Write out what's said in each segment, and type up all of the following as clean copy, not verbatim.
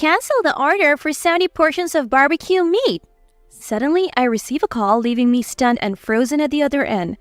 cancel the order for 70 portions of barbecue meat. Suddenly, I receive a call, leaving me stunned and frozen at the other end.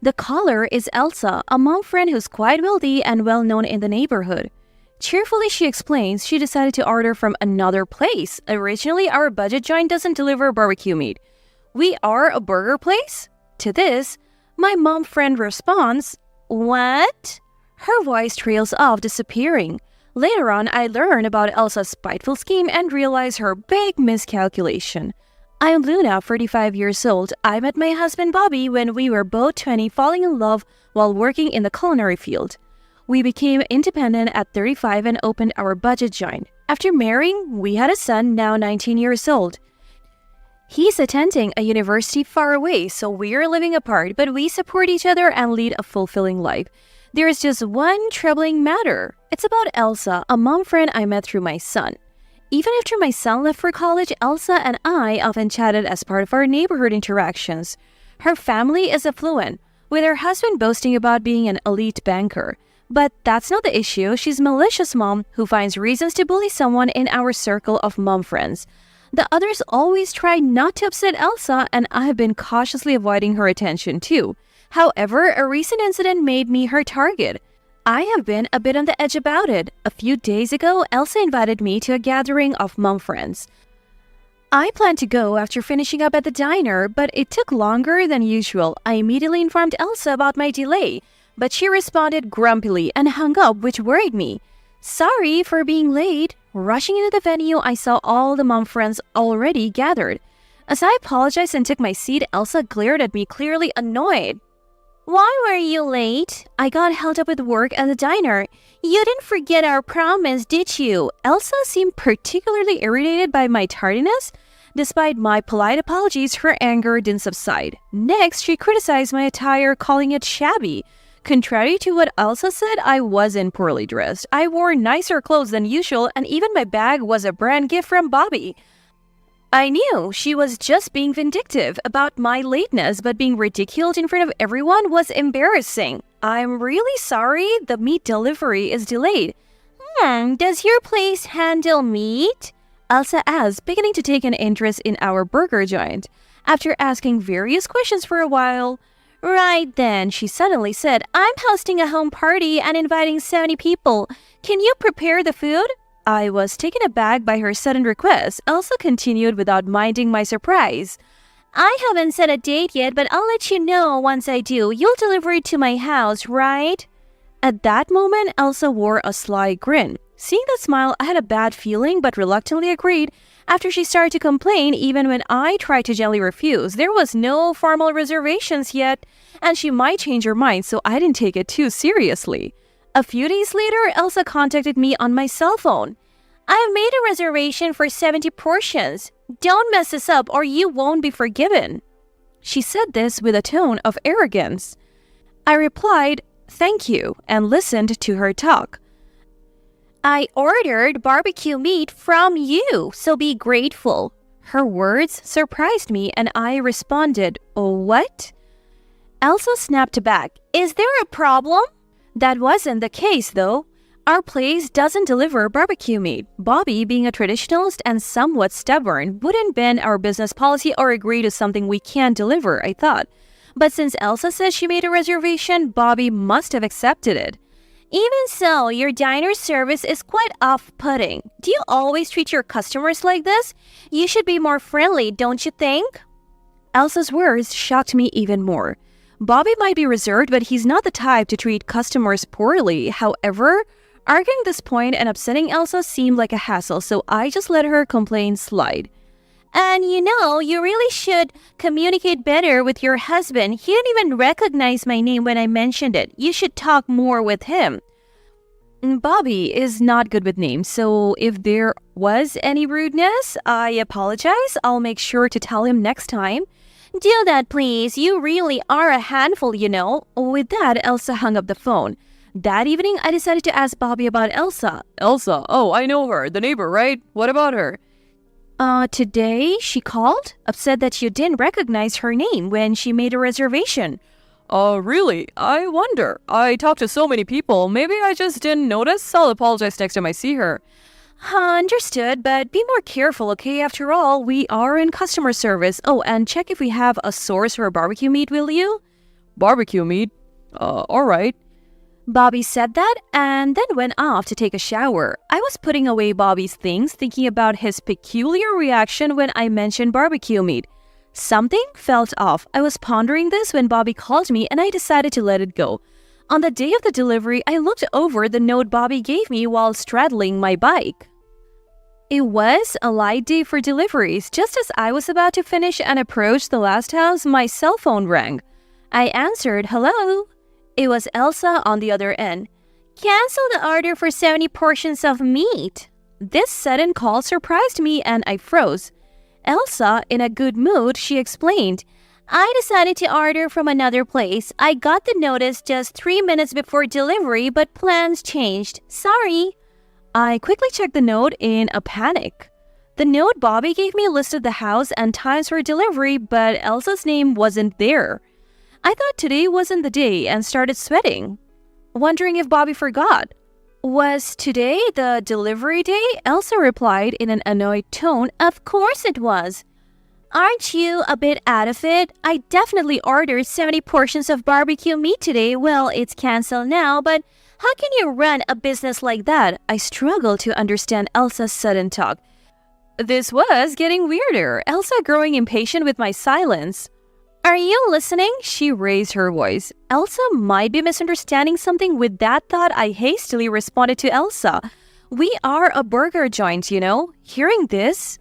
The caller is Elsa, a mom friend who's quite wealthy and well-known in the neighborhood. Cheerfully, she explains she decided to order from another place. Originally, our budget joint doesn't deliver barbecue meat. We are a burger place? To this, my mom friend responds, "What?" Her voice trails off, disappearing. Later on, I learn about Elsa's spiteful scheme and realize her big miscalculation. I'm Luna, 45 years old. I met my husband Bobby when we were both 20, falling in love while working in the culinary field. We became independent at 35 and opened our budget joint. After marrying, we had a son, now 19 years old. He's attending a university far away, so we're living apart, but we support each other and lead a fulfilling life. There is just one troubling matter. It's about Elsa, a mom friend I met through my son. Even after my son left for college, Elsa and I often chatted as part of our neighborhood interactions. Her family is affluent, with her husband boasting about being an elite banker. But that's not the issue. She's a malicious mom who finds reasons to bully someone in our circle of mom friends. The others always try not to upset Elsa, and I have been cautiously avoiding her attention too. However, a recent incident made me her target. I have been a bit on the edge about it. A few days ago, Elsa invited me to a gathering of mom friends. I planned to go after finishing up at the diner, but it took longer than usual. I immediately informed Elsa about my delay, but she responded grumpily and hung up, which worried me. Sorry for being late. Rushing into the venue, I saw all the mom friends already gathered. As I apologized and took my seat, Elsa glared at me, clearly annoyed. Why were you late? I got held up with work at the diner. You didn't forget our promise, did you? Elsa seemed particularly irritated by my tardiness. Despite my polite apologies, her anger didn't subside. Next, she criticized my attire, calling it shabby. Contrary to what Elsa said, I wasn't poorly dressed. I wore nicer clothes than usual, and even my bag was a brand gift from Bobby. I knew she was just being vindictive about my lateness, but being ridiculed in front of everyone was embarrassing. I'm really sorry the meat delivery is delayed. Does your place handle meat? Elsa asked, beginning to take an interest in our burger joint. After asking various questions for a while, right then, she suddenly said, I'm hosting a home party and inviting 70 people. Can you prepare the food? I was taken aback by her sudden request. Elsa continued without minding my surprise. I haven't set a date yet, but I'll let you know once I do. You'll deliver it to my house, right? At that moment, Elsa wore a sly grin. Seeing that smile, I had a bad feeling but reluctantly agreed. After she started to complain, even when I tried to gently refuse, there was no formal reservations yet, and she might change her mind, so I didn't take it too seriously. A few days later, Elsa contacted me on my cell phone. I've made a reservation for 70 portions. Don't mess this up or you won't be forgiven. She said this with a tone of arrogance. I replied, thank you, and listened to her talk. I ordered barbecue meat from you, so be grateful. Her words surprised me and I responded, what? Elsa snapped back. Is there a problem? That wasn't the case though. Our place doesn't deliver barbecue meat. Bobby, being a traditionalist and somewhat stubborn, wouldn't bend our business policy or agree to something we can't deliver, I thought. But since Elsa says she made a reservation, Bobby must have accepted it. Even so, your diner service is quite off-putting. Do you always treat your customers like this? You should be more friendly, don't you think? Elsa's words shocked me even more. Bobby might be reserved, but he's not the type to treat customers poorly. However, arguing this point and upsetting Elsa seemed like a hassle, so I just let her complaint slide. And you really should communicate better with your husband. He didn't even recognize my name when I mentioned it. You should talk more with him. Bobby is not good with names, so if there was any rudeness, I apologize. I'll make sure to tell him next time. Do that, please. You really are a handful, With that, Elsa hung up the phone. That evening, I decided to ask Bobby about Elsa. Elsa? Oh, I know her. The neighbor, right? What about her? Today she called, upset that you didn't recognize her name when she made a reservation. Really? I wonder. I talked to so many people. Maybe I just didn't notice. I'll apologize next time I see her. Understood, but be more careful, okay? After all, we are in customer service. Oh, and check if we have a source for barbecue meat, will you? Barbecue meat? Alright. Bobby said that and then went off to take a shower. I was putting away Bobby's things, thinking about his peculiar reaction when I mentioned barbecue meat. Something felt off. I was pondering this when Bobby called me and I decided to let it go. On the day of the delivery, I looked over the note Bobby gave me while straddling my bike. It was a light day for deliveries. Just as I was about to finish and approach the last house, my cell phone rang. I answered, "Hello." It was Elsa on the other end. "Cancel the order for 70 portions of meat." This sudden call surprised me and I froze. Elsa, in a good mood, she explained, "I decided to order from another place. I got the notice just 3 minutes before delivery, but plans changed. Sorry." I quickly checked the note in a panic. The note Bobby gave me listed the house and times for delivery, but Elsa's name wasn't there. I thought today wasn't the day and started sweating, wondering if Bobby forgot. "Was today the delivery day?" Elsa replied in an annoyed tone. "Of course it was. Aren't you a bit out of it? I definitely ordered 70 portions of barbecue meat today. Well, it's canceled now, but how can you run a business like that?" I struggled to understand Elsa's sudden talk. This was getting weirder, Elsa growing impatient with my silence. "Are you listening?" She raised her voice. Elsa might be misunderstanding something. With that thought, I hastily responded to Elsa. "We are a burger joint, you know." Hearing this,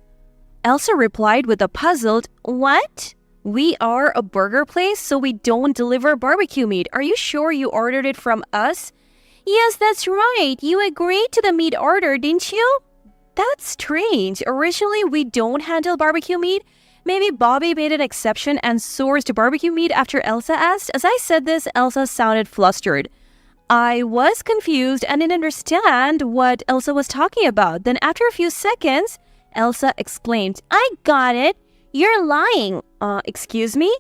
Elsa replied with a puzzled, "What? We are a burger place, so we don't deliver barbecue meat. Are you sure you ordered it from us?" "Yes, that's right. You agreed to the meat order, didn't you?" "That's strange. Originally, we don't handle barbecue meat. Maybe Bobby made an exception and sourced barbecue meat after Elsa asked." As I said this, Elsa sounded flustered. I was confused and didn't understand what Elsa was talking about. Then after a few seconds, Elsa exclaimed, "I got it. You're lying." Excuse me?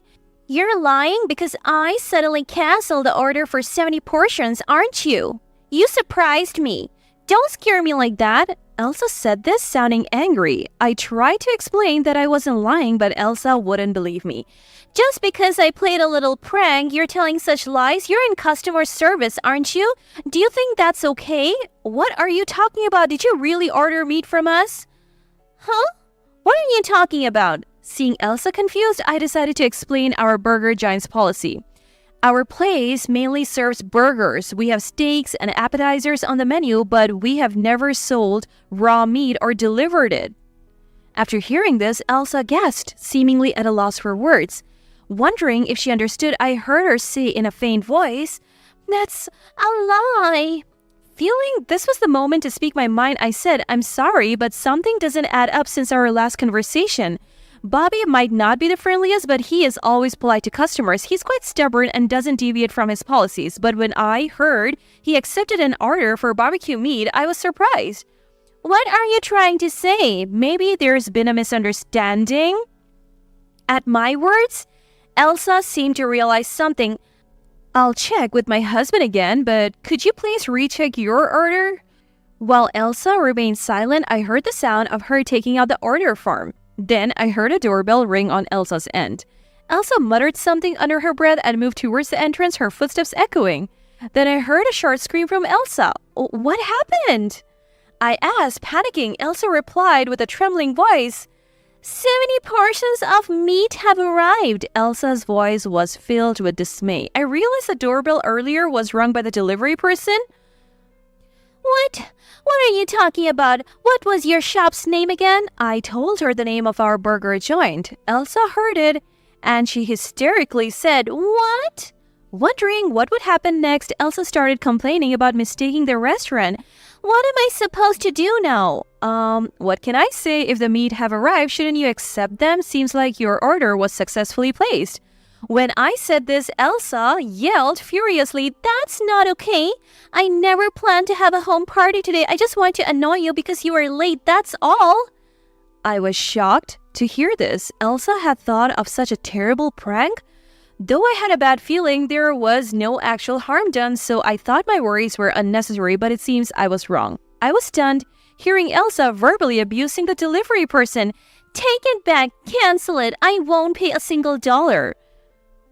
"You're lying because I suddenly canceled the order for 70 portions, aren't you? You surprised me. Don't scare me like that." Elsa said this, sounding angry. I tried to explain that I wasn't lying, but Elsa wouldn't believe me. "Just because I played a little prank, you're telling such lies? You're in customer service, aren't you? Do you think that's okay? What are you talking about? Did you really order meat from us?" "Huh? What are you talking about?" Seeing Elsa confused, I decided to explain our Burger Giants policy. Our place mainly serves burgers. We have steaks and appetizers on the menu, but we have never sold raw meat or delivered it. After hearing this, Elsa gasped, seemingly at a loss for words. Wondering if she understood, I heard her say in a faint voice, "That's a lie." Feeling this was the moment to speak my mind, I said, "I'm sorry, but something doesn't add up since our last conversation. Bobby might not be the friendliest, but he is always polite to customers. He's quite stubborn and doesn't deviate from his policies. But when I heard he accepted an order for barbecue meat, I was surprised." "What are you trying to say? Maybe there's been a misunderstanding?" At my words, Elsa seemed to realize something. "I'll check with my husband again, but could you please recheck your order?" While Elsa remained silent, I heard the sound of her taking out the order form. Then I heard a doorbell ring on Elsa's end. Elsa muttered something under her breath and moved towards the entrance, her footsteps echoing. Then I heard a short scream from Elsa. "What happened?" I asked, panicking. Elsa replied with a trembling voice, 70 portions of meat have arrived." Elsa's voice was filled with dismay. I realized the doorbell earlier was rung by the delivery person. What? What are you talking about? What was your shop's name again?" I told her the name of our burger joint. Elsa heard it, and she hysterically said, "What?" Wondering what would happen next, Elsa started complaining about mistaking the restaurant. "What am I supposed to do now?" What can I say? If the meat have arrived, shouldn't you accept them? Seems like your order was successfully placed. When I said this, Elsa yelled furiously, "That's not okay. I never planned to have a home party today. I just want to annoy you because you are late, that's all." I was shocked to hear this. Elsa had thought of such a terrible prank. Though I had a bad feeling, there was no actual harm done, so I thought my worries were unnecessary, but it seems I was wrong. I was stunned, hearing Elsa verbally abusing the delivery person. "Take it back, cancel it, I won't pay a single dollar."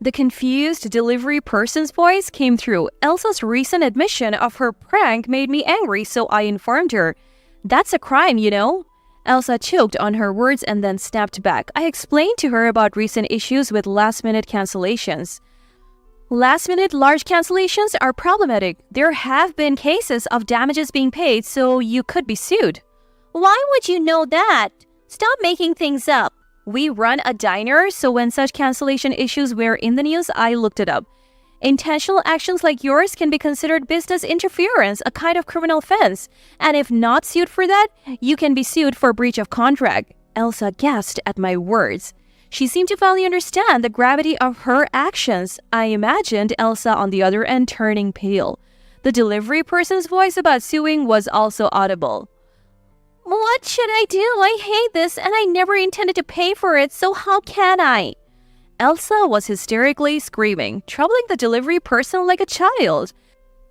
The confused delivery person's voice came through. Elsa's recent admission of her prank made me angry, so I informed her. "That's a crime, you know." Elsa choked on her words and then snapped back. I explained to her about recent issues with last-minute cancellations. Last-minute large cancellations are problematic. There have been cases of damages being paid, so you could be sued. "Why would you know that? Stop making things up." We run a diner, so when such cancellation issues were in the news, I looked it up. Intentional actions like yours can be considered business interference, a kind of criminal offense. And if not sued for that, you can be sued for breach of contract. Elsa gasped at my words. She seemed to finally understand the gravity of her actions. I imagined Elsa on the other end turning pale. The delivery person's voice about suing was also audible. "What should I do? I hate this and I never intended to pay for it, so how can I?" Elsa was hysterically screaming, troubling the delivery person like a child.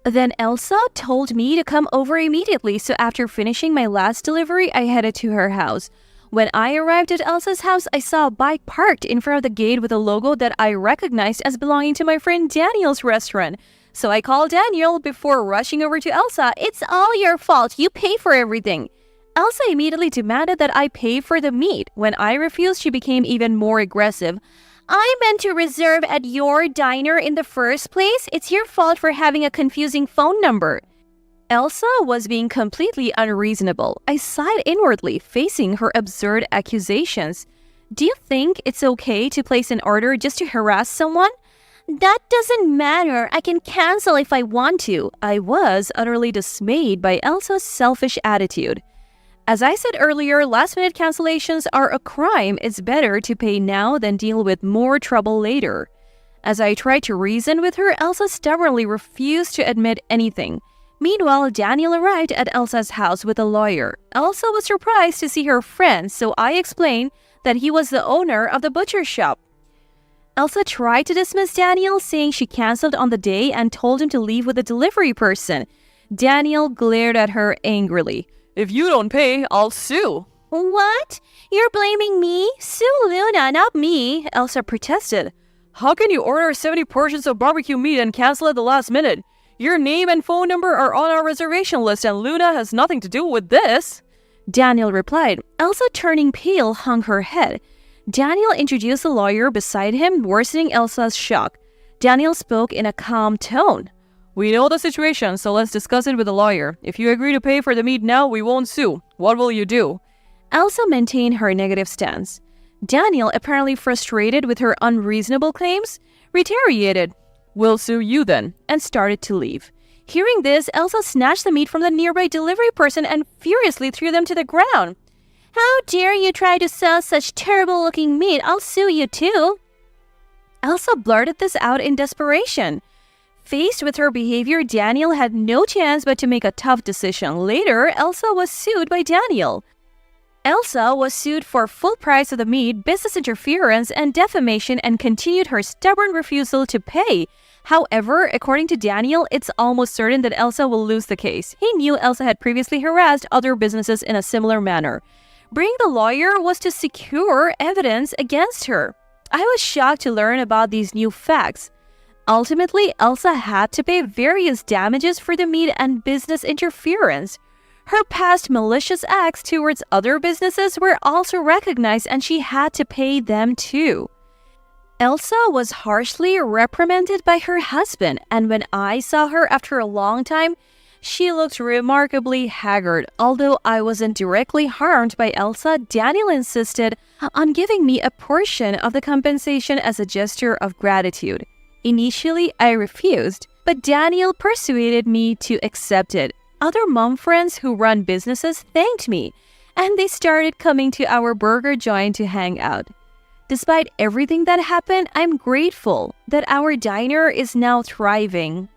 Then Elsa told me to come over immediately, so after finishing my last delivery, I headed to her house. When I arrived at Elsa's house, I saw a bike parked in front of the gate with a logo that I recognized as belonging to my friend Daniel's restaurant. So I called Daniel before rushing over to Elsa. "It's all your fault. You pay for everything." Elsa immediately demanded that I pay for the meat. When I refused, she became even more aggressive. "I meant to reserve at your diner in the first place. It's your fault for having a confusing phone number." Elsa was being completely unreasonable. I sighed inwardly, facing her absurd accusations. "Do you think it's okay to place an order just to harass someone?" "That doesn't matter. I can cancel if I want to." I was utterly dismayed by Elsa's selfish attitude. As I said earlier, last-minute cancellations are a crime. It's better to pay now than deal with more trouble later. As I tried to reason with her, Elsa stubbornly refused to admit anything. Meanwhile, Daniel arrived at Elsa's house with a lawyer. Elsa was surprised to see her friend, so I explained that he was the owner of the butcher shop. Elsa tried to dismiss Daniel, saying she canceled on the day and told him to leave with the delivery person. Daniel glared at her angrily. If you don't pay, I'll sue." "What? You're blaming me? Sue Luna, not me," Elsa protested. "How can you order 70 portions of barbecue meat and cancel at the last minute? Your name and phone number are on our reservation list and Luna has nothing to do with this." Daniel replied. Elsa, turning pale, hung her head. Daniel introduced a lawyer beside him, worsening Elsa's shock. Daniel spoke in a calm tone. "We know the situation, so let's discuss it with the lawyer. If you agree to pay for the meat now, we won't sue. What will you do?" Elsa maintained her negative stance. Daniel, apparently frustrated with her unreasonable claims, retaliated. "We'll sue you then," and started to leave. Hearing this, Elsa snatched the meat from the nearby delivery person and furiously threw them to the ground. "How dare you try to sell such terrible-looking meat? I'll sue you too." Elsa blurted this out in desperation. Faced with her behavior, Daniel had no chance but to make a tough decision. Later, Elsa was sued by Daniel. Elsa was sued for full price of the meat, business interference, and defamation and continued her stubborn refusal to pay. However, according to Daniel, it's almost certain that Elsa will lose the case. He knew Elsa had previously harassed other businesses in a similar manner. Bringing the lawyer was to secure evidence against her. I was shocked to learn about these new facts. Ultimately, Elsa had to pay various damages for the meat and business interference. Her past malicious acts towards other businesses were also recognized and she had to pay them too. Elsa was harshly reprimanded by her husband, and when I saw her after a long time, she looked remarkably haggard. Although I wasn't directly harmed by Elsa, Daniel insisted on giving me a portion of the compensation as a gesture of gratitude. Initially, I refused, but Daniel persuaded me to accept it. Other mom friends who run businesses thanked me, and they started coming to our burger joint to hang out. Despite everything that happened, I'm grateful that our diner is now thriving.